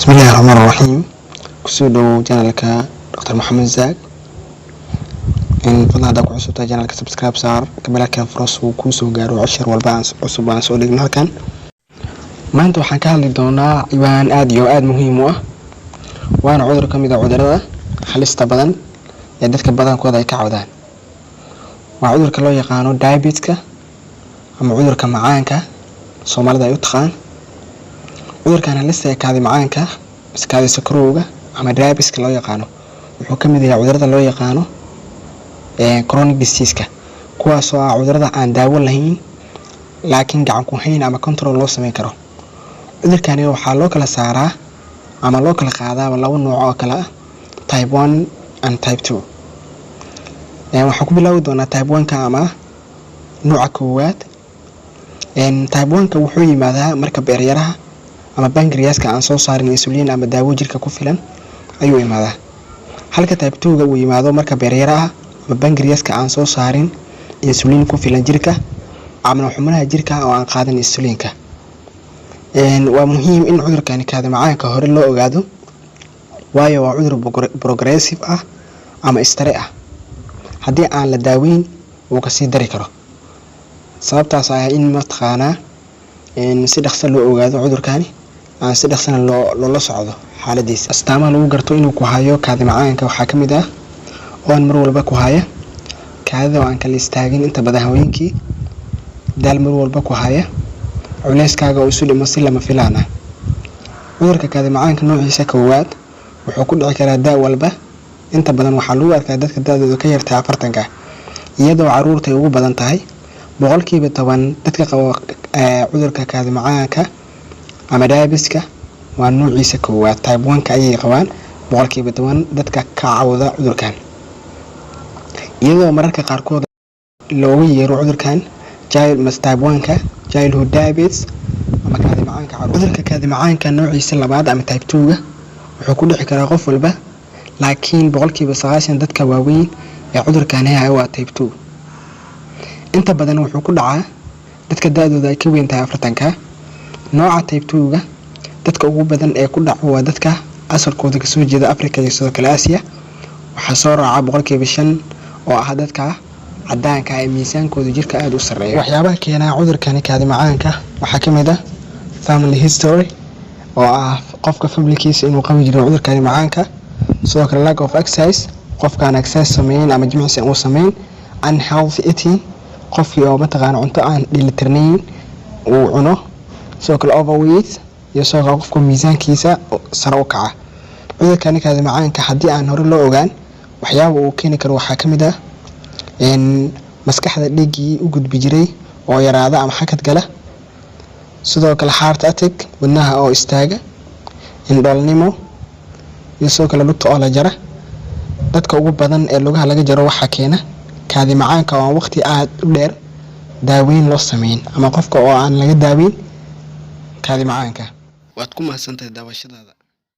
بسم الله الرحمن الرحيم. كسودو جانلك دكتور محمد زاك إن فضلا داك عصوبتا جانلك سبسكرايب صار كبلاك فرص وكوسو قارو عشر والبانس عصوب بان سؤالي هالكان ما انتو حكالي دونا إيوان آديو آد مهم وانا عذر كميدا عذر حليستا بدن يددك بدن كودا يكعودان وعذر كلو يقانو دايبيتك أما عذر كمعانك سومالي دا يتخان cudurkan lista kaadi macaanka iskaadi sakrowga ama diabetes loo yaqaano wuxuu kamid yahay cudurada loo yaqaano chronic disease kuwaas oo ah cudurada aan daawo lahayn laakiin gacan ku hayn ama control loo sameyn karo. cudurkan waxaa loo kala saaraa ama loo kala qaadaa laba nooc oo kala ah, type 1 and type 2. waxaan ku bilaawi doonaa type 1 ama nooca koowaad. type 1 wuxuu yimaadaa marka beeryaraha ama pancreaska aan soo saarin insulin ama daawo jirka ku filan ayuu imaadaa. halka type 2 uu yimaado marka beeryaraha ama pancreaska aan soo saarin insulin ku filan jirka ama xubnaha jirka oo aan qaadan insulinka. waa muhiim in cudurkan kaadi macaanka hore loo ogaado waayo waa cudur progressive ah ama istare ah. haddii aan la daaweyn uu ka sii dari karo. sababtaas ayaa in mataqaanaa si dhaqso loo ogaado cudurkani aan si dhaqsana loo socdo xaaladiisa. astaamaha lagu garto inuu ku hayo kaadi macaanka waxaa ka mid ah oo mar walba ku haya kaadida oo aan kala istaagin inta badan haweenkii, daal mar walba ku haya, culeyskaaga oo isu dhimo si lama filaan ah. cudurka kaadi macaanka noociisa koowaad wuxuu ku dhici karaa da' walba. inta badan waxaa lagu arkaa dadka da'dooda ka yartay 40 iyadoo caruurta ugu badan tahay. boqolkiiba 10 dadka qaba cudurka kaadi macaanka ama diabeteska waa noociisa koowaad, type 1 ayay qabaan boqolkiiba 10 dadka ka cawda cudurkan. iyadoo mararka qaarkood loogu yeero cudurkan type 1 childhood diabetes ama kaadi macaanka caruurta. cudurka kaadi macaanka noociisa labaad ama type 2 wuxuu ku dhici karaa qof walba, laakiin boqolkiiba 90 dadka waaweyn ee cudurkan haya waa type 2. inta badan wuxuu ku dhacaa dadka da'dooda ay ka weyn tahay 40. nooca type 2 dadka ugu badan ee ku dhaco waa dadka asalkooda ka soo jeeda Afrika iyo sidoo kale Aasiya. waxaa soo raaca boqolkiiba 5 oo ah dadka cadaanka ah ee miisaankooda jirka aad u sareeyo. waxyaabaha keena cudurkan kaadi macaanka waxaa ka mid ah family history oo ah qofka familkiisa inuu qabi jiro cudurkan macaanka, sidoo kale lack of exercise qofka aan exercise sameyn ama jimicsi uu sameyn, unhealthy eating qofkii oo mataqaan cunto aan dheelitirnayn uu cuno, sidoo kale overweight iyo sidoo kale qofka miisaankiisa sare u kaca. cudurkan kaadi macaanka haddii aan hore loo ogaan waxyaabo uu keeni karo waxaa ka mid ah maskaxda dhiigii u gudbi jiray oo yaraada ama xakad gala, sidoo kale heart attack wadnaha oo istaaga, indhoolnimo iyo sidoo kale lugta oo la jara. dadka ugu badan ee lugaha laga jaro waxaa keena kaadi macaanka oo waqti aad u dheer daaweyn loo sameyn ama qofka oo aan laga daaweyn kaadi macaanka. waad ku mahadsantahay daawashadaada.